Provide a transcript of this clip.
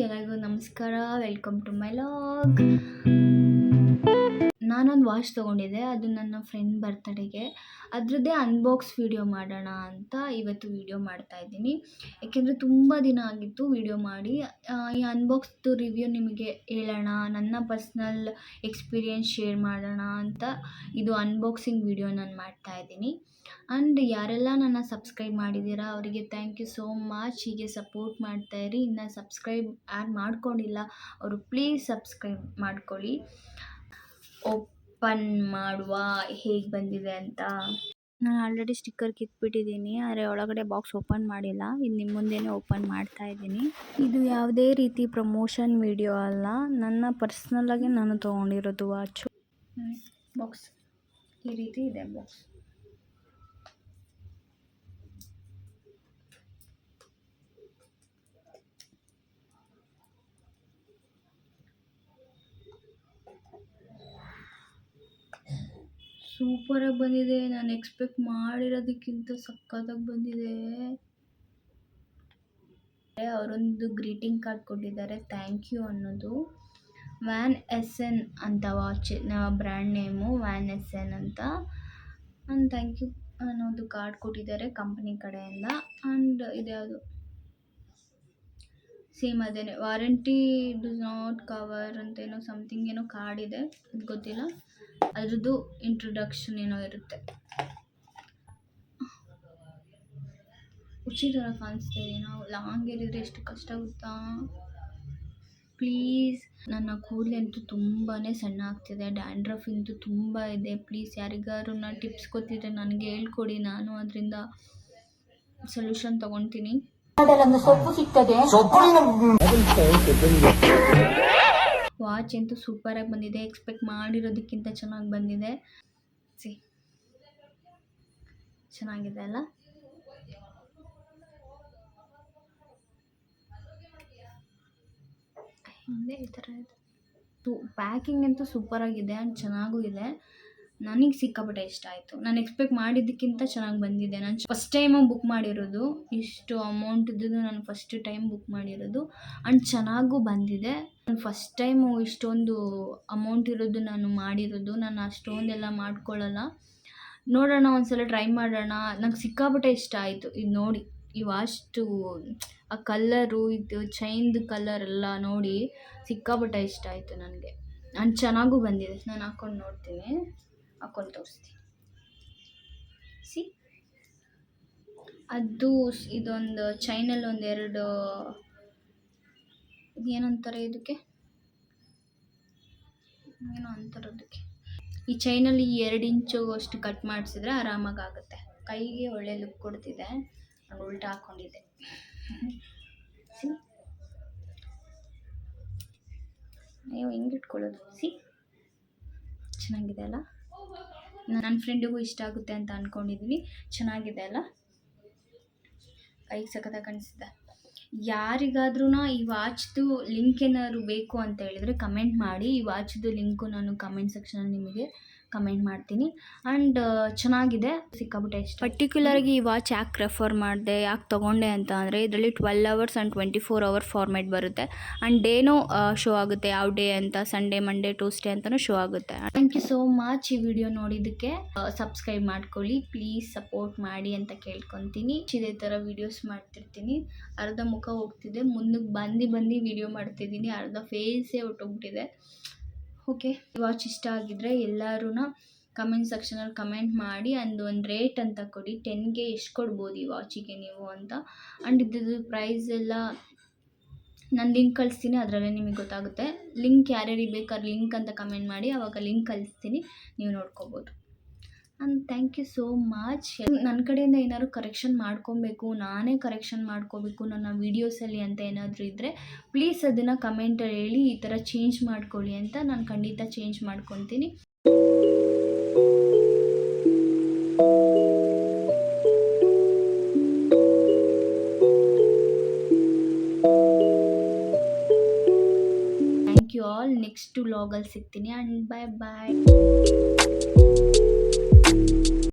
ಎಲ್ಲರಿಗೂ ನಮಸ್ಕಾರ. Welcome to my log. ನಾನೊಂದು ವಾಚ್ ತೊಗೊಂಡಿದ್ದೆ, ಅದು ನನ್ನ ಫ್ರೆಂಡ್ ಬರ್ತಡೆಗೆ. ಅದರದ್ದೇ ಅನ್ಬಾಕ್ಸ್ ವಿಡಿಯೋ ಮಾಡೋಣ ಅಂತ ಇವತ್ತು ವಿಡಿಯೋ ಮಾಡ್ತಾ ಇದ್ದೀನಿ. ಏಕೆಂದರೆ ತುಂಬ ದಿನ ಆಗಿತ್ತು ವಿಡಿಯೋ ಮಾಡಿ. ಈ ಅನ್ಬಾಕ್ಸ್ದು ರಿವ್ಯೂ ನಿಮಗೆ ಹೇಳೋಣ, ನನ್ನ ಪರ್ಸ್ನಲ್ ಎಕ್ಸ್ಪೀರಿಯೆನ್ಸ್ ಶೇರ್ ಮಾಡೋಣ ಅಂತ ಇದು ಅನ್ಬಾಕ್ಸಿಂಗ್ ವಿಡಿಯೋ ನಾನು ಮಾಡ್ತಾ ಇದ್ದೀನಿ. ಆ್ಯಂಡ್ ಯಾರೆಲ್ಲ ನನ್ನ ಸಬ್ಸ್ಕ್ರೈಬ್ ಮಾಡಿದ್ದೀರಾ ಅವರಿಗೆ ಥ್ಯಾಂಕ್ ಯು ಸೋ ಮಚ್. ಹೀಗೆ ಸಪೋರ್ಟ್ ಮಾಡ್ತಾಯಿರಿ. ಇನ್ನು ಸಬ್ಸ್ಕ್ರೈಬ್ ಯಾರು ಮಾಡ್ಕೊಂಡಿಲ್ಲ ಅವರು ಪ್ಲೀಸ್ ಸಬ್ಸ್ಕ್ರೈಬ್ ಮಾಡ್ಕೊಳ್ಳಿ. ಓಪನ್ ಮಾಡುವ ಹೇಗೆ ಬಂದಿದೆ ಅಂತ. ನಾನು ಆಲ್ರೆಡಿ ಸ್ಟಿಕ್ಕರ್ ಕಿತ್ಬಿಟ್ಟಿದ್ದೀನಿ, ಆದರೆ ಒಳಗಡೆ ಬಾಕ್ಸ್ ಓಪನ್ ಮಾಡಿಲ್ಲ. ಇದು ನಿಮ್ಮ ಮುಂದೆನೇ ಓಪನ್ ಮಾಡ್ತಾ ಇದ್ದೀನಿ. ಇದು ಯಾವುದೇ ರೀತಿ ಪ್ರಮೋಷನ್ ವಿಡಿಯೋ ಅಲ್ಲ, ನನ್ನ ಪರ್ಸ್ನಲ್ಲಾಗಿ ನಾನು ತೊಗೊಂಡಿರೋದು ವಾಚು. ಬಾಕ್ಸ್ ಈ ರೀತಿ ಇದೆ. ಬಾಕ್ಸ್ ಸೂಪರಾಗಿ ಬಂದಿದೆ. ನಾನು ಎಕ್ಸ್ಪೆಕ್ಟ್ ಮಾಡಿರೋದಕ್ಕಿಂತ ಸಖತ್ತಾಗಿ ಬಂದಿದೆ. ಅವರೊಂದು ಗ್ರೀಟಿಂಗ್ ಕಾರ್ಡ್ ಕೊಟ್ಟಿದ್ದಾರೆ, ಥ್ಯಾಂಕ್ ಯು ಅನ್ನೋದು. ವ್ಯಾನ್ ಎಸ್ ಎನ್ ಅಂತ watch brand name, Van S N ಅಂತ. ಆ್ಯಂಡ್ ಥ್ಯಾಂಕ್ ಯು ಅನ್ನೋದು ಕಾರ್ಡ್ ಕೊಟ್ಟಿದ್ದಾರೆ ಕಂಪ್ನಿ ಕಡೆಯಿಂದ. ಆ್ಯಂಡ್ ಇದ್ಯಾವುದು ಸೇಮ್ ಅದೇನೆ, ವಾರಂಟಿ ಡಸ್ ನಾಟ್ ಕವರ್ ಅಂತ ಏನೋ ಸಮಥಿಂಗ್ ಏನೋ ಕಾರ್ಡ್ ಇದೆ, ಅದು ಗೊತ್ತಿಲ್ಲ. ಅದ್ರದ್ದು ಇಂಟ್ರೊಡಕ್ಷನ್ ಏನೋ ಇರುತ್ತೆ. ಹುಚ್ಚಿ ಥರ ಕಾಣಿಸ್ತಾ ಇದೆ. ನಾವು ಲಾಂಗ್ ಏರಿದ್ರೆ ಎಷ್ಟು ಕಷ್ಟ ಆಗುತ್ತಾ. ಪ್ಲೀಸ್, ನನ್ನ ಕೂದಲಂತೂ ತುಂಬಾ ಸಣ್ಣ ಆಗ್ತಿದೆ, ಡ್ಯಾಂಡ್ರಫ್ ಅಂತೂ ತುಂಬ ಇದೆ. ಪ್ಲೀಸ್ ಯಾರಿಗಾರು ಟಿಪ್ಸ್ ಗೊತ್ತಿದ್ರೆ ನನಗೆ ಹೇಳ್ಕೊಡಿ, ನಾನು ಅದರಿಂದ ಸೊಲ್ಯೂಷನ್ ತೊಗೊತೀನಿ. ಸೊಪ್ಪು ಸಿಗ್ತದೆ. ವಾಚ್ ಅಂತೂ ಸೂಪರಾಗಿ ಬಂದಿದೆ, ಎಕ್ಸ್ಪೆಕ್ಟ್ ಮಾಡಿರೋದಕ್ಕಿಂತ ಚೆನ್ನಾಗಿ ಬಂದಿದೆ. ಚೆನ್ನಾಗಿದೆ ಅಲ್ಲ. ಹಿಂದೆ ಈ ಥರ ಇದೆ. ಪ್ಯಾಕಿಂಗ್ ಅಂತೂ ಸೂಪರಾಗಿದೆ ಆ್ಯಂಡ್ ಚೆನ್ನಾಗೂ ಇದೆ. ನನಗೆ ಸಿಕ್ಕಾಪಟ್ಟೆ ಇಷ್ಟ ಆಯಿತು. ನಾನು ಎಕ್ಸ್ಪೆಕ್ಟ್ ಮಾಡಿದ್ದಕ್ಕಿಂತ ಚೆನ್ನಾಗಿ ಬಂದಿದೆ. ನಾನು ಫಸ್ಟ್ ಟೈಮು ಬುಕ್ ಮಾಡಿರೋದು, ಇಷ್ಟು ಅಮೌಂಟ್ದು ನಾನು ಫಸ್ಟ್ ಟೈಮ್ ಬುಕ್ ಮಾಡಿರೋದು. ಆ್ಯಂಡ್ ಚೆನ್ನಾಗೂ ಬಂದಿದೆ. ನಾನು ಫಸ್ಟ್ ಟೈಮು ಇಷ್ಟೊಂದು ಅಮೌಂಟ್ ಇರೋದು ನಾನು ಮಾಡಿರೋದು. ನಾನು ಅಷ್ಟೊಂದೆಲ್ಲ ಮಾಡ್ಕೊಳ್ಳಲ್ಲ. ನೋಡೋಣ, ಒಂದ್ಸಲ ಟ್ರೈ ಮಾಡೋಣ. ನಂಗೆ ಸಿಕ್ಕಾಪಟ್ಟೆ ಇಷ್ಟ ಆಯಿತು ಇದು ನೋಡಿ. ಈ ವಾಚ್ದು ಆ ಕಲ್ಲರು, ಇದು ಚೈನ್ದು ಕಲರ್ ಎಲ್ಲ ನೋಡಿ ಸಿಕ್ಕಾಪಟ್ಟೆ ಇಷ್ಟ ಆಯಿತು ನನಗೆ. ಆ್ಯಂಡ್ ಚೆನ್ನಾಗೂ ಬಂದಿದೆ. ನಾನು ಹಾಕ್ಕೊಂಡು ನೋಡ್ತೀನಿ, ಹಾಕ್ಕೊಂಡು ತೋರಿಸ್ತೀನಿ. ಅದು ಇದೊಂದು ಚೈನಲ್ಲಿ ಒಂದೆರಡು ಏನಂತಾರೆ ಇದಕ್ಕೆ, ಏನೋ ಅಂತಾರೋದಕ್ಕೆ. ಈ ಚೈನಲ್ಲಿ 2 ಇಂಚು ಅಷ್ಟು ಕಟ್ ಮಾಡಿಸಿದ್ರೆ ಆರಾಮಾಗಿ ಆಗುತ್ತೆ. ಕೈಗೆ ಒಳ್ಳೆ ಲುಕ್ ಕೊಡ್ತಿದೆ. ನಾನು ಉಲ್ಟಾ ಹಾಕ್ಕೊಂಡಿದ್ದೆ. ನೀವು ಹೆಂಗೆ ಇಟ್ಕೊಳ್ಳೋದು. ಚೆನ್ನಾಗಿದೆ ಅಲ್ಲ. ನನ್ನ ಫ್ರೆಂಡಿಗೂ ಇಷ್ಟ ಆಗುತ್ತೆ ಅಂತ ಅಂದ್ಕೊಂಡಿದ್ದೀನಿ. ಚೆನ್ನಾಗಿದೆ ಅಲ್ಲ, ಕೈಗೆ ಸಖತ್ತಾಗಿ ಕಾಣಿಸ್ತಿದೆ. ಯಾರಿಗಾದ್ರೂ ಈ ವಾಚ್ದು ಲಿಂಕ್ ಏನಾದ್ರು ಬೇಕು ಅಂತ ಹೇಳಿದರೆ ಕಮೆಂಟ್ ಮಾಡಿ. ಈ ವಾಚ್ದು ಲಿಂಕು ನಾನು ಕಮೆಂಟ್ ಸೆಕ್ಷನಲ್ಲಿ ನಿಮಗೆ ಕಮೆಂಟ್ ಮಾಡ್ತೀನಿ. ಆ್ಯಂಡ್ ಚೆನ್ನಾಗಿದೆ, ಸಿಕ್ಕಾಬಿಟ್ಟೆ ಇಷ್ಟ. ಪರ್ಟಿಕ್ಯುಲರ್ಗೆ ಈ ವಾಚ್ ಯಾಕೆ ರೆಫರ್ ಮಾಡಿದೆ, ಯಾಕೆ ತೊಗೊಂಡೆ ಅಂತ ಅಂದರೆ ಇದರಲ್ಲಿ 12 hours ಆ್ಯಂಡ್ 24 hour ಫಾರ್ಮೇಟ್ ಬರುತ್ತೆ. ಆ್ಯಂಡ್ ಡೇನೂ ಶೋ ಆಗುತ್ತೆ, ಯಾವ ಡೇ ಅಂತ. ಸಂಡೇ, ಮಂಡೇ, ಟ್ಯೂಸ್ಡೇ ಅಂತಲೂ ಶೋ ಆಗುತ್ತೆ. ಥ್ಯಾಂಕ್ ಯು ಸೋ ಮಚ್ ಈ ವಿಡಿಯೋ ನೋಡಿದ್ದಕ್ಕೆ. ಸಬ್ಸ್ಕ್ರೈಬ್ ಮಾಡ್ಕೊಳ್ಳಿ, ಪ್ಲೀಸ್ ಸಪೋರ್ಟ್ ಮಾಡಿ ಅಂತ ಕೇಳ್ಕೊತೀನಿ. ಇದೇ ಥರ ವೀಡಿಯೋಸ್ ಮಾಡ್ತಿರ್ತೀನಿ. ಅರ್ಧ ಮುಖ ಹೋಗ್ತಿದೆ, ಮುಂದಕ್ಕೆ ಬಂದು ವಿಡಿಯೋ ಮಾಡ್ತಿದ್ದೀನಿ. ಅರ್ಧ ಫೇಸೇ ಹೊಟ್ಟೋಗ್ಬಿಟ್ಟಿದೆ. ಓಕೆ, ವಾಚ್ ಇಷ್ಟ ಆಗಿದ್ರೆ ಎಲ್ಲರೂ ಕಮೆಂಟ್ ಸೆಕ್ಷನಲ್ಲಿ ಕಮೆಂಟ್ ಮಾಡಿ. ಆ್ಯಂಡ್ ಒಂದು ರೇಟ್ ಅಂತ ಕೊಡಿ, 10ಗೆ ಎಷ್ಟು ಕೊಡ್ಬೋದು ಈ ವಾಚಿಗೆ ನೀವು ಅಂತ. ಆ್ಯಂಡ್ ಇದ್ರದ್ದು ಪ್ರೈಸ್ ಎಲ್ಲ ನಾನು ಲಿಂಕ್ ಕಳಿಸ್ತೀನಿ, ಅದರಲ್ಲೇ ನಿಮಗೆ ಗೊತ್ತಾಗುತ್ತೆ. ಲಿಂಕ್ ಯಾರ್ಯಾರಿಗೆ ಬೇಕಾದ್ರೆ ಲಿಂಕ್ ಅಂತ ಕಮೆಂಟ್ ಮಾಡಿ, ಆವಾಗ ಲಿಂಕ್ ಕಳಿಸ್ತೀನಿ, ನೀವು ನೋಡ್ಕೋಬೋದು. And thank you so much. ನನ್ನ ಕಡೆಯಿಂದ ಏನಾದ್ರು ಕರೆಕ್ಷನ್ ಮಾಡ್ಕೊಬೇಕು, ನಾನೇ ಕರೆಕ್ಷನ್ ಮಾಡ್ಕೋಬೇಕು ನನ್ನ ವೀಡಿಯೋಸಲ್ಲಿ ಅಂತ ಏನಾದರೂ ಇದ್ದರೆ ಪ್ಲೀಸ್ ಅದನ್ನು ಕಮೆಂಟಲ್ಲಿ ಹೇಳಿ. ಈ ಥರ ಚೇಂಜ್ ಮಾಡ್ಕೊಳ್ಳಿ ಅಂತ. ನಾನು ಖಂಡಿತ ಚೇಂಜ್ ಮಾಡ್ಕೊತೀನಿ. Thank you all. ನೆಕ್ಸ್ಟ್ ವ್ಲಾಗಲ್ಲಿ ಸಿಗ್ತೀನಿ. And bye bye.